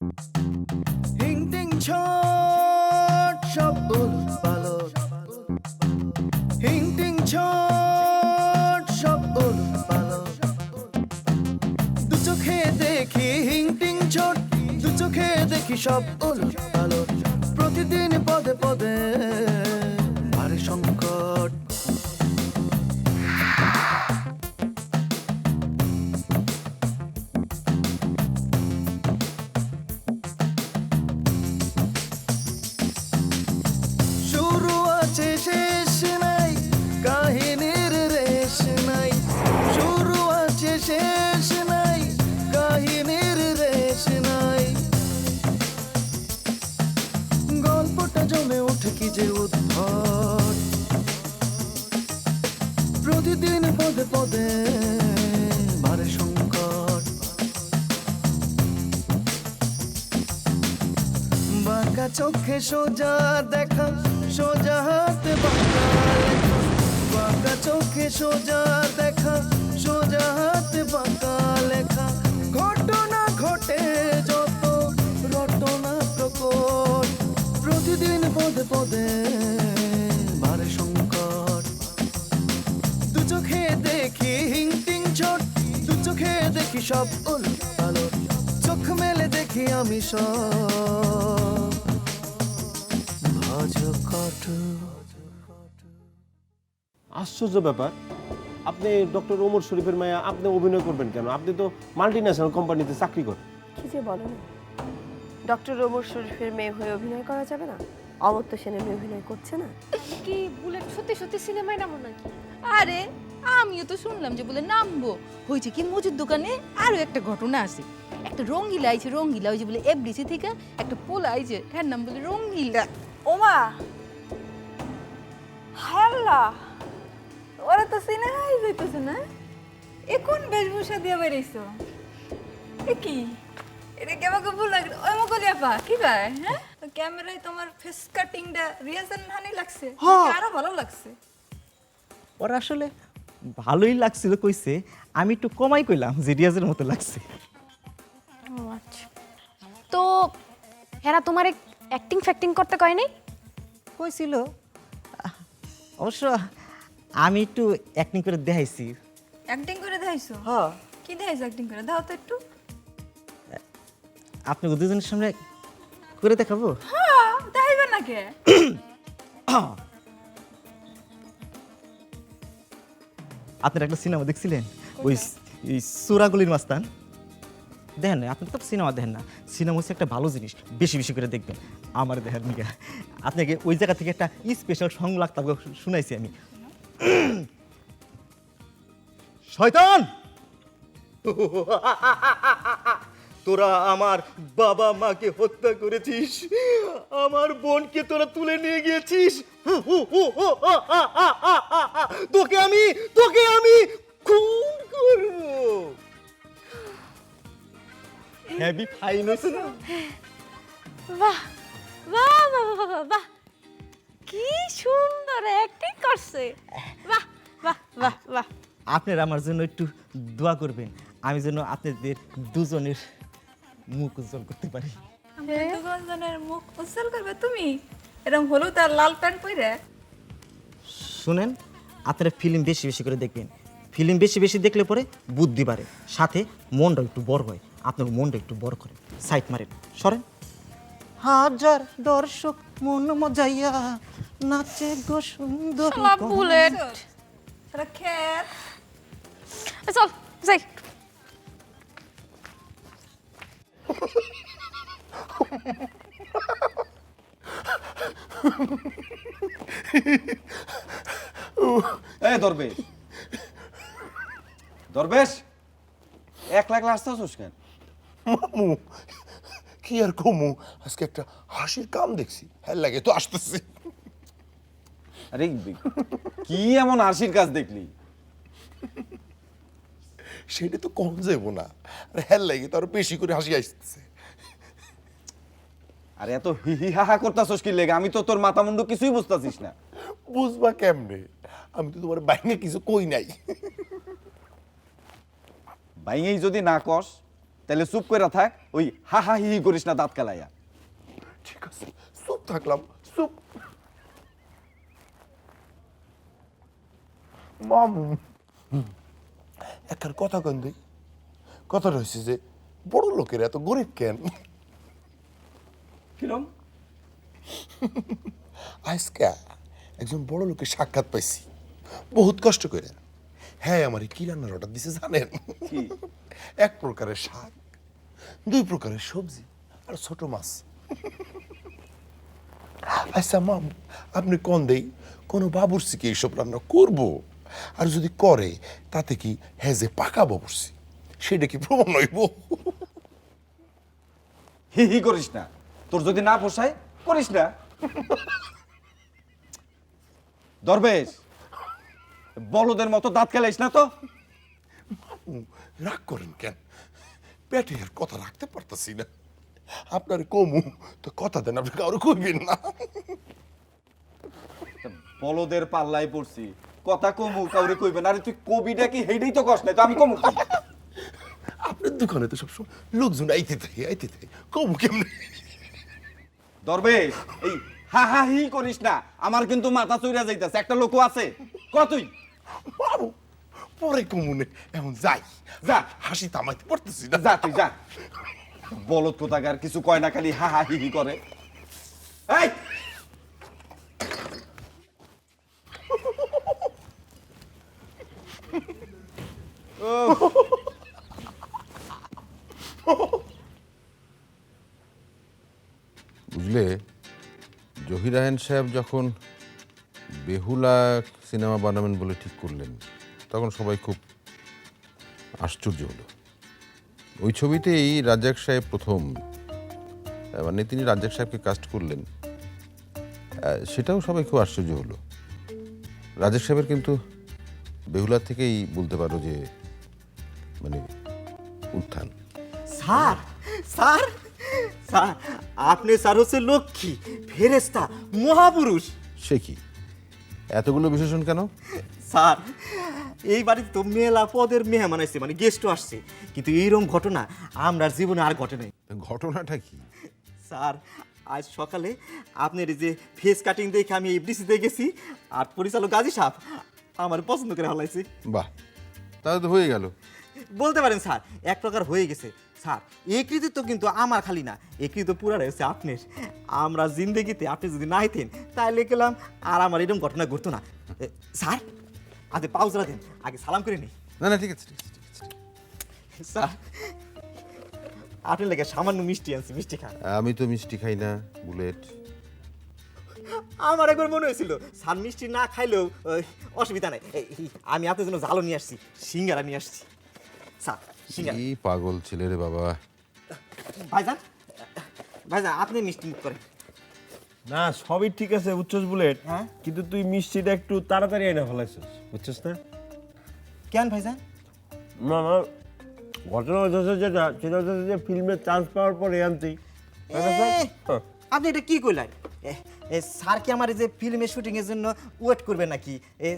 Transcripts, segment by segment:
হিং টিং ছট সব উলট পালট, হিং টিং ছট সব উলট পালট। দু চোখে দেখি হিং টিং ছট, দু চোখে দেখি সব উলট পালট। প্রতিদিন পদে পদে বাড়ে সংকট। শুরু আছে শেষ নাই, কাহিনীর রেশ নাই। শুরু আছে শেষ নাই, কাহিনীর রেশ নাই। গল্পটা জমে ওঠে কি যে উদ্ভট। প্রতিদিন পদে পদে বাড়ে সংকট। বাঁকা চোখে সোজা দেখা, সোজা হাতে বাঁকা লেখা। বাঁকা চোখে সোজা দেখা, সোজা হাতে বাঁকা লেখা। ঘটনা ঘটে যত রটনা প্রকট। প্রতিদিন পদে পদে বাড়ে সংকট। দু চোখে দেখি হিং টিং ছট, দু চোখে দেখি সব উলট পালট। চোখ মেলে দেখি আমি সব ভজকট। আশ্চর্য ব্যাপার, আপনি ডক্টর ওমর শরীফের মায়া, আপনি অভিনয় করবেন কেন? আপনি তো মাল্টি ন্যাশনাল কোম্পানিতে চাকরি করেন। কি যে বলো না, ডক্টর ওমর শরীফের মেয়ে হয়ে অভিনয় করা যাবে না? অমর্ত্য সেনের মেয়ে অভিনয় করছে না? কি বুলেট সত্যি সত্যি সিনেমায় নামো নাকি? আরে আমিও তো শুনলাম যে বলে নামবো। হয়েছে কি, মজুর দোকানে আরো একটা ঘটনা আছে। একটা রঙ্গিলা আইছে, রঙ্গিলা ওই যে বলে এফডিসি থেকে একটা পোলা আইছে, হ্যাঁ নাম বলে রঙ্গিলা। ওমা হাল্লা, ওরা তো সিনেমাই যাইতেছে না। এ কোন বেশভূষা দিয়ে বেরিয়েছো? এ কি, এটা কেমন ভুল লাগে? ওই মকলি আপা কি ভাই, হ্যাঁ ক্যামেরায় তোমার ফেস কাটিংটা রিয়াজন হানি লাগছে, আরো ভালো লাগছে। ওরা আসলে ভালোই লাগছিল কইছে, আমি একটু কমাই কইলাম যে রিয়াজের মতো লাগছে। ও আচ্ছা, তো এরা তোমার অ্যাক্টিং ফ্যাক্টিং করতে কয়নি? কইছিল, অবশ্য আমি একটু অ্যাক্টিং করে দেখাইছি। অ্যাক্টিং করে দেখাইছো? হ্যাঁ, কি দেখাইছো অ্যাক্টিং করে? দাও তো একটু। আপনি দুজনের সামনে করে দেখাবো? হ্যাঁ দেখাইবে না কে? আপনার একটা সিনেমা দেখছিলেন, ওই সুরাগুলির মাস্তান? দেখেন না, আপনি তো সিনেমা দেখেন না। সিনেমা হচ্ছে একটা ভালো জিনিস, বেশি বেশি করে দেখবেন। আমার দেখার নিকা আপনাকে ওই জায়গা থেকে একটা স্পেশাল সং লাগতে শুনাইছি আমি। শয়তান, তোরা আমার বাবা মাকে হত্যা করেছিস, আমার বোনকে তোরা তুলে নিয়ে গিয়েছিস। তোকে আমি খুন করব। হ্যাভি ফাইন হয়েছে না? বাহ বাহ বাহ বাহ বাহ বাহ, কি সুন্দর অ্যাক্টিং করছে। বাহ বাহ বাহ বাহ। আপনারা আমার জন্য একটু দোয়া করবেন, আমি যেন আপনাদের দুজনের মুখ উজ্জ্বল করতে পারি। আমাদের দুজনের মুখ উজ্জ্বল করবে তুমি এরকম হলুদ আর লাল প্যান্ট পরে? শুনেন, আপনারা ফিল্ম বেশি বেশি করে দেখবেন। ফিল্ম বেশি বেশি দেখলে পরে বুদ্ধি বাড়ে, সাথে মনটা একটু বড় হয়। আপনার মনটা একটু বড় করে সাইড মারেন, সরেন। হাজার দর্শক মন মজাইয়া নাচে গো সুন্দর বুলেট, সারা খেত চল যাই। এই দরবেশ, দরবেশ, একলা একলা আসতেছিস কেন? মামু কি আর কমু, আজকে একটা হাসির কাম দেখছি, হ্যাঁ লাগে তো আসতেছি। আরে কি এমন হাসির কাজ দেখলি? সেটা তো কম যাবো না, আর হ্যাঁ লাগে তো আরো বেশি করে হাসি আসতেছে। আরে এত হি হি হা হা করতাছস কি লেগে? আমি তো তোর মাথা মুন্ডু কিছুই বুঝতাছিস না। বুঝবা কেমনে, আমি তো তোমার বাইরে কিছু কই নাই। বাইঙেই যদি না কস তাহলে চুপ করে থাক, ওই হা হা হি হি করিস না দাঁত কেলাইয়া। ঠিক আছে, চুপ থাকলাম, চুপ। মামু, একখান কথা কেন দেই? কথা রয়েছে যে বড় লোকের এত গরিব কেন? কিরম? আজকে একজন বড় লোকের সাক্ষাৎ পাইছি, বহুত কষ্ট করে। হ্যাঁ, আমার কি রান্নার অর্ডার দিছে জানেন? এক প্রকারের শাক, 2 প্রকারের সবজি আর ছোট মাছ। আচ্ছা মাম, আপনি কোন দেই কোনো বাবুর্চি কি এইসব রান্না করবো? আর যদি করে তাতে কি হ্যাঁ যে পাকা বাবুর্চি সেটা কি প্রমাণ হইব? হি হি করিস না, তোর যদি না পোষায় করিস না। দরবেশ, বলদের মতো দাঁত খেলাইস না তো। রাগ করেন কেন? পেটে আর কথা রাখতে পারতাছি না। আপনার কমু তো কথা দেন, আপনি কারো কইবেন না। বলদের পাল্লাই পড়ছি, কথা কমু কাউরে কইবেন। আরে তুই কবিটা কি হেইটাই তো কষ্ট নাই তো, আমি কমু কি? আপনার দোকানে তো সবসময় লোকজন আইতে থাকে, কমু কেমনে? দরবেশ, এই হা হা হি করিস না, আমার কিন্তু মাথা চইরা যাইতাছে। একটা লোক আছে কতই বাবু, পরে কমুনে এমন যাই যা। হাসি থামাইতে পারতেছি না। যা তুই যা। বলদ কোথাকার কিছু কয় না, খালি হা হা হি হি করে। এই বুঝলে, জহির রায়হান সাহেব যখন বেহুলা সিনেমা বানাবেন বলে ঠিক করলেন, তখন সবাই খুব আশ্চর্য হলো। ওই ছবিতেই রাজ্জাক সাহেব প্রথম, মানে তিনি রাজ্জাক সাহেবকে কাস্ট করলেন, সেটাও সবাই খুব আশ্চর্য হলো। রাজ্জাক সাহেবের কিন্তু বেহুলা থেকেই বলতে পারো যে মানে উত্থান। স্যার, স্যার, স্যার, আপনি স্যার হচ্ছে লক্ষ্মী, ফেরেশতা, মহাপুরুষ। সে কি এতগুলো বিশেষণ কেন? স্যার, এই বাড়িতে তো মেলা পদের মেহমান আসছে, মানে গেস্টও আসছে, কিন্তু এইরকম ঘটনা আমরা জীবনে আর ঘটে নাই। ঘটনাটা কি? স্যার, আজ সকালে আপনার এই যে ফেস কাটিং দেখে আমি এফডিসিতে গেছি, আর পরিচালক গাজী সাহেব আমার পছন্দ করে হলাইছে। বাহ, তাহলে তো হয়ে গেল। বলতে পারেন স্যার, এক প্রকার হয়ে গেছে। স্যার, এই কৃতিত্ব কিন্তু আমার খালি না, এই কৃতিত্ব পুরাটাই হচ্ছে আপনার। আমরা জিন্দেগিতে আপনি যদি না হইতেন তাহলে গেলাম আর আমার এরকম ঘটনা ঘটতো না। স্যার, আগে পাউজরা দেন, আগে সালাম করে নিই। না না, ঠিক আছে ঠিক আছে, ঠিক আছে। স্যার, আপনার লেগে সামান্য মিষ্টি আনছি, মিষ্টি খান। আমি তো মিষ্টি খাই না বুলেট। আমার একবার মনে হয়েছিল স্যার মিষ্টি না খাইলেও অসুবিধা নাই, আমি আপনার জন্য জালো নিয়ে আসছি, সিঙ্গারা নিয়ে আসছি। স্যার, সিঙ্গারা। কি পাগল ছেলে রে বাবা। ভাইজান, ভাইজান আপনি মিষ্টি মুখ করেন। না, সবই ঠিক আছে বুঝছস বুলেট, হ্যাঁ? কিন্তু তুই মিষ্টিটা একটু তাড়াতাড়ি এনে ফেলাইছিস, বুঝছস না? কেন ভাইজান? না না, ঘটনা হচ্ছে যেটা, সেটা হচ্ছে যে ফিল্মে চান্স পাওয়ার পরে আনতেই। আপনি এটা কি কইলেন? স্যার কি আমার এই যে ফিল্মের শুটিং এর জন্য ওয়েট করবে নাকি?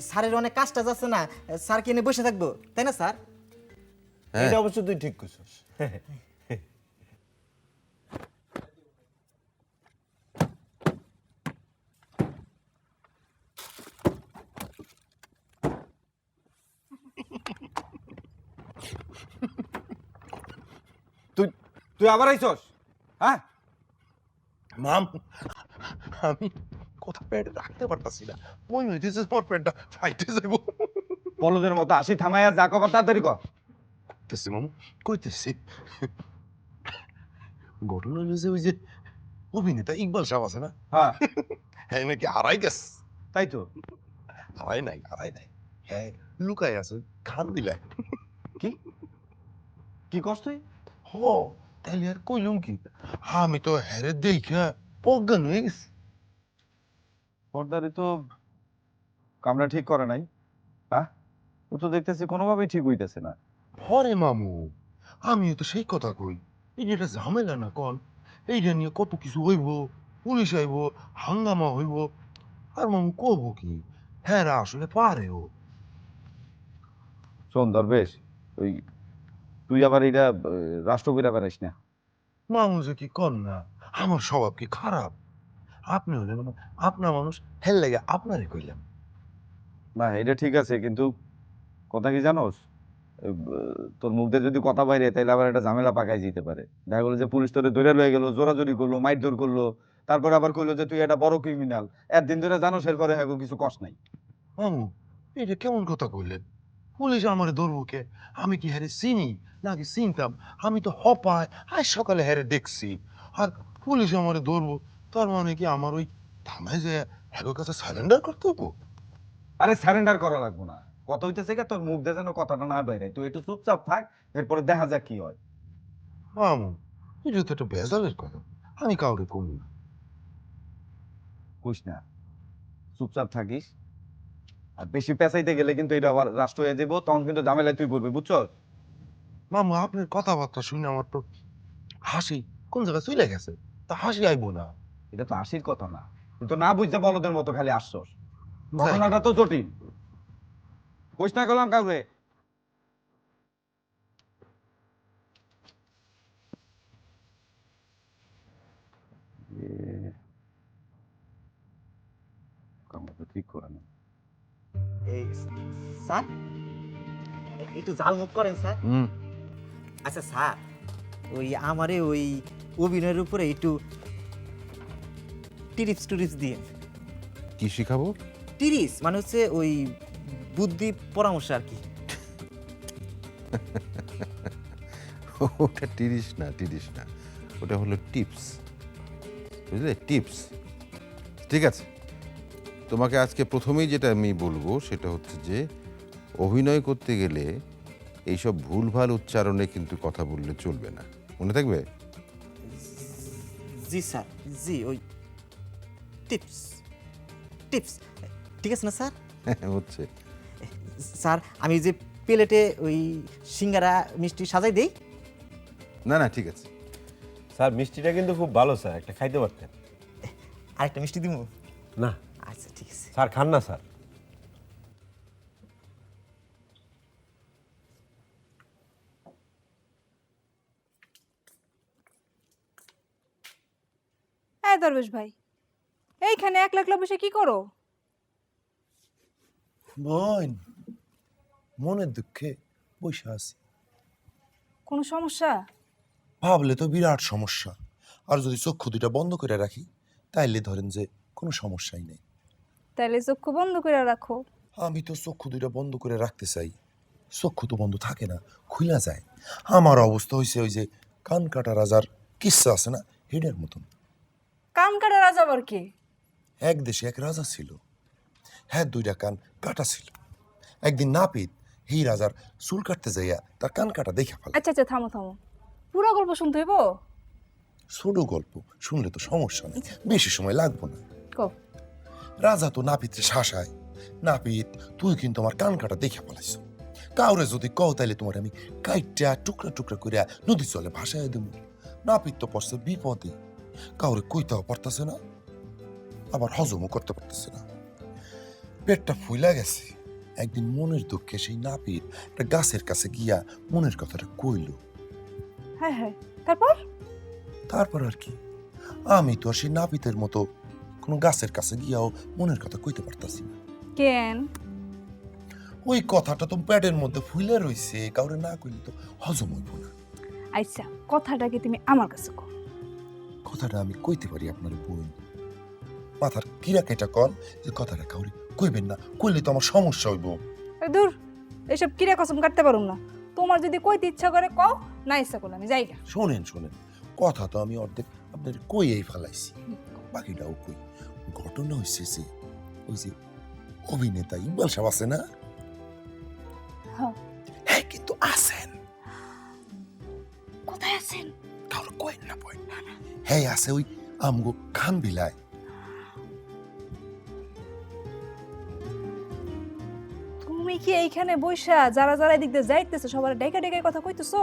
স্যারের অনেক কাজটা যাচ্ছে না, স্যার কি এনে বসে থাকবো, তাই না স্যার? হ্যাঁ। এটা অবশ্য তুই ঠিক করছিস। তুই তুই আবার আইছস? হ্যাঁ, মাম, আমি কথা পেটে রাখতে পারতাছি না, মনে হইতেছে আমার পেটটা ফাইটে যাইব। বলদের মতো আসি থামাইয়া যা কবার তাড়াতাড়ি কর। কইতেছি মামু, কইতেছি। ঘটনা হয়েছে ওই যে অভিনেতা ইকবাল সাহেব আছে না, হ্যাঁ হ্যাঁ নাকি হারাই গেছে। তাই তো। হারাই নাই, হ্যাঁ লুকাই আছে, খান দিলাই। কি কি কষ্ট? হ, তাহলে আর কইলুম কি, আমি তো হেরে দেখা অজ্ঞান হয়ে গেছি। পর্দারে তো কামরা ঠিক করে নাই। হ্যাঁ, ও তো দেখতেছি কোনোভাবেই ঠিক হইতেছে না। হরে মামু, আমিও তো সেই কথা কই, এই যে এটা ঝামেলা না কন, এইটা নিয়ে কত কিছু হইব, পুলিশ আইব, হাঙ্গামা হইব, আর মামু কব কি, হ্যাঁ আসলে পারে ও। শোন দরবেশ, ওই তুই আবার এটা রাষ্ট্র কইরা বেড়াইস না। মানুষে কি কর না, আমার স্বভাব কি খারাপ? আপনি হলে মানে আপনার মানুষ, হেল লাগে আপনারই কইলাম। না এটা ঠিক আছে, কিন্তু কথা কি জানোস, তোর মুখ দিয়ে যদি কথা বাইরে তাহলে আবার একটা ঝামেলা পাকাই যেতে পারে। দেখা গেলো যে পুলিশ তোরে ধরে লয়ে গেল, জোরাজোরি করলো, মারধর করলো, তারপরে আবার কইলো যে তুই একটা বড় ক্রিমিনাল। একদিন ধরে জানোস, এরপরে হ্যাঁ কিছু কষ্ট নাই। মামু, এটা কেমন কথা কইলেন? পুলিশ আমারে ধরবো কে? আমি কি হ্যারে চিনি নাকি চিনতাম? আমি তো হপায় আজ সকালে হ্যারে দেখছি, আর পুলিশ আমারে ধরবো, তার মানে কি আমার ওই থানায় যে হ্যাগোর কাছে সারেন্ডার করতে হবো? আরে সারেন্ডার করা লাগবো না, কথা হইতেছে কি তোর মুখ দিয়ে যেন কথাটা না বাইরে, তুই একটু চুপচাপ থাক, এরপরে দেখা যাক কি হয়। মামু, এটা তো একটা ভেজালের কথা, আমি কাউকে কমি না। কইস না, চুপচাপ থাকিস। আর বেশি পেঁচাইতে গেলে কিন্তু এটা আবার রাষ্ট্র হয়ে যাবো, তখন কিন্তু ঝামেলায় তুই পড়বি, বুঝছো? মামু, আপনার কথাবার্তা শুনে আমার তো হাসি কোন জায়গায় চলে গেছে, তা হাসি আইবো না। এটা তো হাসির কথা না, তুই তো না বুঝতে বলদের মতো খালি আসছস। ঘটনাটা তো জটিল, কইস না করলাম কাউকে। কামটা তো ঠিক করে না। এই স্যার, একটু জাল মুখ করেন স্যার। আচ্ছা স্যার, ওই আমারে ওই অভিনয়ের উপরে একটু টিপস দিয়ে। কি শিখাবো? টিরিস মানে হচ্ছে ওই বুদ্ধি পরামর্শ আর কি। ওটা তিরিশ না, ওটা হলো টিপস, বুঝলে? টিপস। ঠিক আছে, তোমাকে আজকে প্রথমেই যেটা আমি বলবো সেটা হচ্ছে যে অভিনয় করতে গেলে এইসব ভুলভাল উচ্চারণে কিন্তু কথা বললে চলবে না, মনে থাকবে? জি স্যার, জি ওই টিপস টিপস ঠিক আছে না স্যার? হচ্ছে। স্যার আমি যে প্লেটে ওই সিঙ্গারা মিষ্টি সাজাই দেই। না ঠিক আছে। স্যার মিষ্টিটা কিন্তু খুব ভালো স্যার, একটা খাইতে পারতেন। আরেকটা মিষ্টি দিব? না আচ্ছা ঠিক আছে। স্যার খান না স্যার। এই দরবেশ ভাই, এইখানে একলা একলা বসে কি করো? বোন, মনের দুঃখে বসে আছি। কোনো সমস্যা? ভাবলে তো বিরাট সমস্যা, আর যদি চক্ষু দুইটা বন্ধ করে রাখি তাইলে ধরেন যে কোনো সমস্যাই নেই। তাইলে চক্ষু বন্ধ করে রাখো। আমি তো চক্ষু দুইটা বন্ধ করে রাখতে চাই, চক্ষু তো বন্ধ থাকে না, খুইলা যায়। আমার অবস্থা হয়েছে ওই যে কান কাটা রাজার কিস্সা আছে না, হেডের মতন। কান কাটা রাজা আবার কে? এক দেশে এক রাজা ছিল, হ্যাঁ দুইটা কান কাটা ছিল। একদিন নাপিত এই রাজার চুল কাটতে যাইয়া তার কান কাটা দেখা ফেলে। আচ্ছা আচ্ছা, থামো থামো, পুরো গল্প শুনতে হইব? ছোট গল্প শুনলে তো সমস্যা নেই, বেশি সময় লাগবো না। কও। রাজা তো নাপিতরে শাসায়, নাপিত তুই কিন্তু আমার কান কাটা দেখে ফেলাইছ, কাউরে যদি কও তাইলে তোমার আমি কাইটা টুকরা টুকরা করে নদী চলে ভাসায় দেব। নাপিত তো পড়ছে বিপদে, কাউরে কইতেও পারতেছে না, আবার হজমও করতে পারতেছে না, পেটটা ফুইলা গেছে। একদিন মনের দুঃখে সেই নাপিত একটা গাছের কাছে গিয়া মনের কথাটা কইল। হ্যাঁ হ্যাঁ, তারপর? তারপর আর কি, আমি তো আর সেই নাপিতের মতো কোনো গাছের কাছে গিয়াও মনের কথা কইতে পারতাছি না। কেন? ওই কথাটা তো পেটের মধ্যে ফুলে রইছে, কাউরে না কইলে তো হজম হইব না। আচ্ছা, কথাটা কি তুমি আমার কাছে কও? কথাটা আমি কইতে পারি আপনার বোন, মাথার কিরা কেটা কল যে কথাটা কাউরে কইবেন না, কইলে তো আমার সমস্যা হইব। দূর, এসব কিরা কসম কাটতে পারুম না। তোমার যদি কইতে ইচ্ছা করে কও, না ইচ্ছা করলে আমি যাই গা। শোনেন কথা তো আমি অর্ধেক আপনার কইয়েই ফেলাইছি, বাকিটাও কই। ঘটনা হইছে যে ওই যে অভিনেতা ইকবাল সাহেব আছে না, হ্যাঁ। হ্যাঁ কিন্তু আছেন। কোথায় আছেন? কাউরে কইন না বই, হ্যাঁ আছে ওই আমগো খান বিলায়। তুমি কি এইখানে বইসা যারা যারা এদিক দিয়ে যাইতেছে সবার ডেকে ডেকে কথা কইতেছো?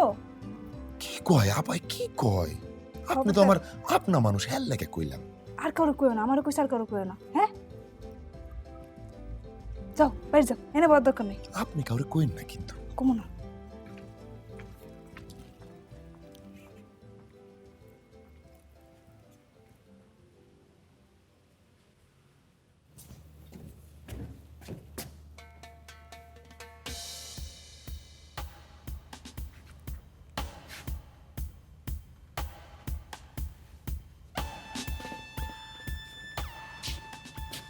কি কয় আপাই, কি কয়? আপনি তো আমার আপনা মানুষ, হেল লাগে কইলাম। আর কারো কইও না, আমারও কইছে আর কারো কইও না। হ্যাঁ, যাও বাইরে যাও, এনে বড় দরকার নেই। আপনি কাউরে কইন না কিন্তু। কমো না।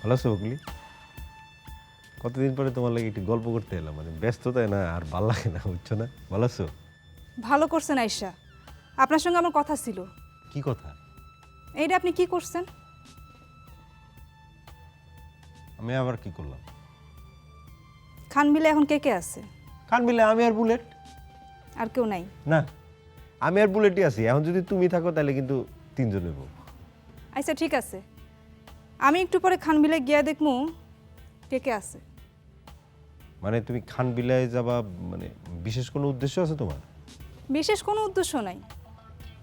ভালো আছো বকলি? কতদিন পরে তোমার লাগে একটু গল্প করতে এলাম, মানে ব্যস্ততায় না আর ভাল লাগে না, বুঝছো না? ভালো আছো? ভালো করছেন আয়শা, আপনার সঙ্গে আমার কথা ছিল। কি কথা? এইটা আপনি কি করছেন? আমি আবার কি করলাম? খান বিলে এখন কে কে আছে? কান মিলে আমি আর বুলেট। আর কেউ নাই? না, আমি আর বুলেটই আছি। এখন যদি তুমি থাকো তাহলে কিন্তু তিনজন হইব। আচ্ছা ঠিক আছে, আমি একটু পরে খান বিলে গিয়া দেখমু কে কে আছে। মানে তুমি খান বিলায় যাবা, মানে বিশেষ কোনো উদ্দেশ্য আছে তোমার? বিশেষ কোনো উদ্দেশ্য নাই,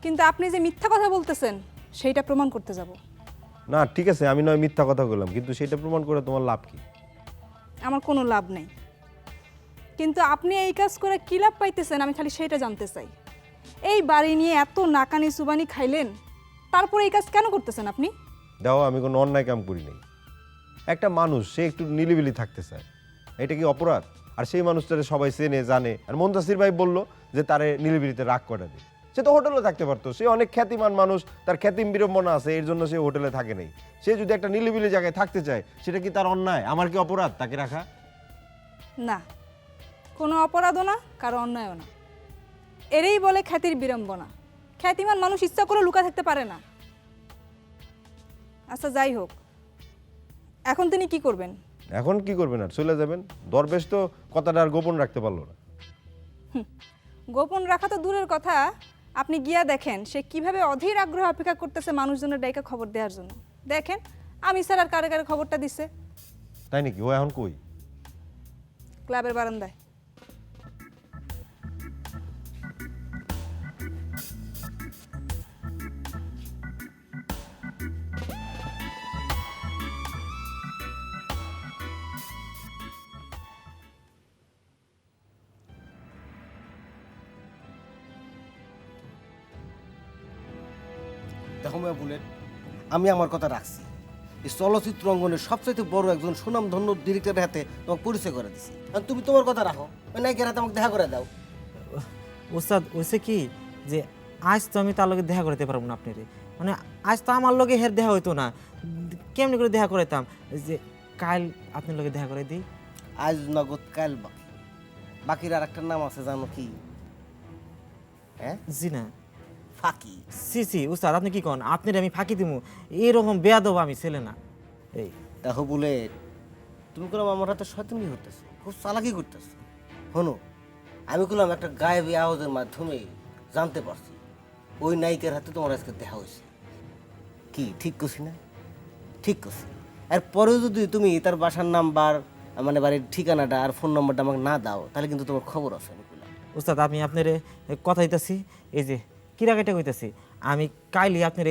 কিন্তু আপনি যে মিথ্যা কথা বলতেছেন সেইটা প্রমাণ করতে যাব। না ঠিক আছে, আমি নয় মিথ্যা কথা বললাম, কিন্তু সেটা প্রমাণ করে তোমার লাভ কি? আমার কোনো লাভ নেই, কিন্তু আপনি এই কাজ করে কী লাভ পাইতেছেন আমি খালি সেইটা জানতে চাই। এই বাড়ি নিয়ে এত নাকানি সুবানি খাইলেন, তারপরে এই কাজ কেন করতেছেন আপনি? দাও, আমি কোনো অন্যায় কাম করি নাই। একটা মানুষ সে একটু নিলিবিলি থাকতে চায়, এটা কি অপরাধ? আর সেই মানুষটারে সবাই চেনে জানে, আর মুনতাসির ভাই বললো যে তারে নিলিবিলিতে রাগ করে দেয়। সে তো হোটেলে থাকতে পারতো, সে অনেক খ্যাতিমান মানুষ, তার খ্যাতিম বিড়ম্বনা আছে, এর জন্য সে হোটেলে থাকে নাই। সে যদি একটা নিলিবিলি জায়গায় থাকতে চায়, সেটা কি তার অন্যায়? আমার কি অপরাধ তাকে রাখা? না, কোনো অপরাধও না, কারো অন্যায়ও না। এরই বলে খ্যাতির বিড়ম্বনা। খ্যাতিমান মানুষ ইচ্ছা করে লুকা থাকতে পারে না। আচ্ছা যাই হোক, এখন তিনি কি করবেন? এখন কি করবেন? আর চলে যাবেন? দরবেশ তো কথাটা আর গোপন রাখতে পারলো না। গোপন রাখা তো দূরের কথা, আপনি গিয়া দেখেন সে কিভাবে অধীর আগ্রহ অপেক্ষা করতেছে মানুষজনের ডাইকা খবর দেওয়ার জন্য। দেখেন আমি স্যার আর কারে কারে খবরটা দিছে। তাই নাকি? ও এখন কই? ক্লাবের বারান্দায়। দেখো মেয়া বুলেট, আমি আমার কথা রাখছি। এই চলচ্চিত্র অঙ্গনের সবচাইতে বড় একজন সুনামধন্য ডিরেক্টরের হাতে তোমাকে পরিচয় করে দিছি। আর তুমি তোমার কথা রাখো, ওই নায়িকার হাতে আমাকে দেখা করে দাও। ওস্তাদ হয়েছে কি যে আজ তো আমি তার লগে দেখা করতে পারবো না আপনারে, মানে আজ তো আমার লগে হের দেখা হইতো না, কেমনি করে দেখা করাইতাম? যে কাল আপনার লগে দেখা করে দিই। আজ নগদ কাল বাকি। বাকির আর একটা নাম আছে জানো কি? হ্যাঁ, জি না। ফাঁকি। সি সি উস্তাদ, আপনি কি কন? আপনার আমি ফাঁকি দিমু? এরকম বেয়াদব আমি ছেলে না। এই দেখো বুলেট, তুমি করলাম আমার হাতে শয়তানি হতেছো, খুব চালাকি করতেছো। শোনো, আমি করলাম একটা গায়েবী আওয়াজের মাধ্যমে জানতে পারছি ওই নায়িকার হাতে তোমার আজকে দেখা হয়েছে। কি ঠিক করছি না? ঠিক করছি। আর পরে যদি তুমি তার বাসার নাম্বার, মানে বাড়ির ঠিকানাটা আর ফোন নম্বরটা আমাকে না দাও, তাহলে কিন্তু তোমার খবর আছে। আমি বললাম উস্তাদ, আমি আপনার কথা হইতাছি, এই যে কিরাকাটা কইতাছি, আমি কাইলি আপনার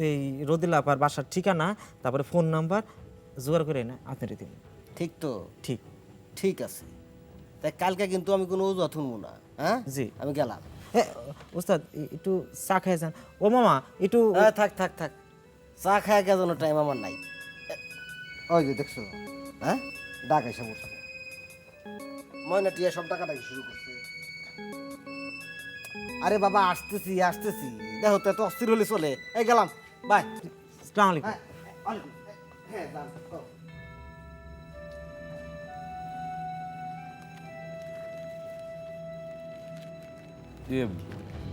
এই রদিলা আপার বাসার ঠিকানা, তারপরে ফোন নাম্বার জোগাড় করে না আপনার দিন। ঠিক তো? ঠিক। ঠিক আছে, তাই কালকে কিন্তু আমি কোনো অজুহাত শুনবো না। হ্যাঁ জি। আমি গেলাম। উস্তাদ একটু চা খেয়ে যান। ও মামা একটু। থাক থাক থাক, চা খায় গেছানো টাইম আমার নাই। ওই যে দেখছো, হ্যাঁ ডাক এসে বসছে, ময়না টিয়া সব টাকাটাকে শুরু করছে। আরে বাবা আসতেছি আসতেছি, দেখো তো এত অস্থির হলে চলে। এই গেলাম, বাই। আসসালামু আলাইকুম। হ্যাঁ ওয়ালাইকুম। হ্যাঁ যান। যে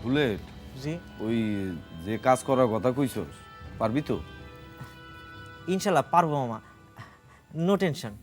বুলেট, জি ওই যে কাজ করার কথা কইছস, পারবি তো? ইনশাল্লাহ পারবো মামা, নো টেনশন।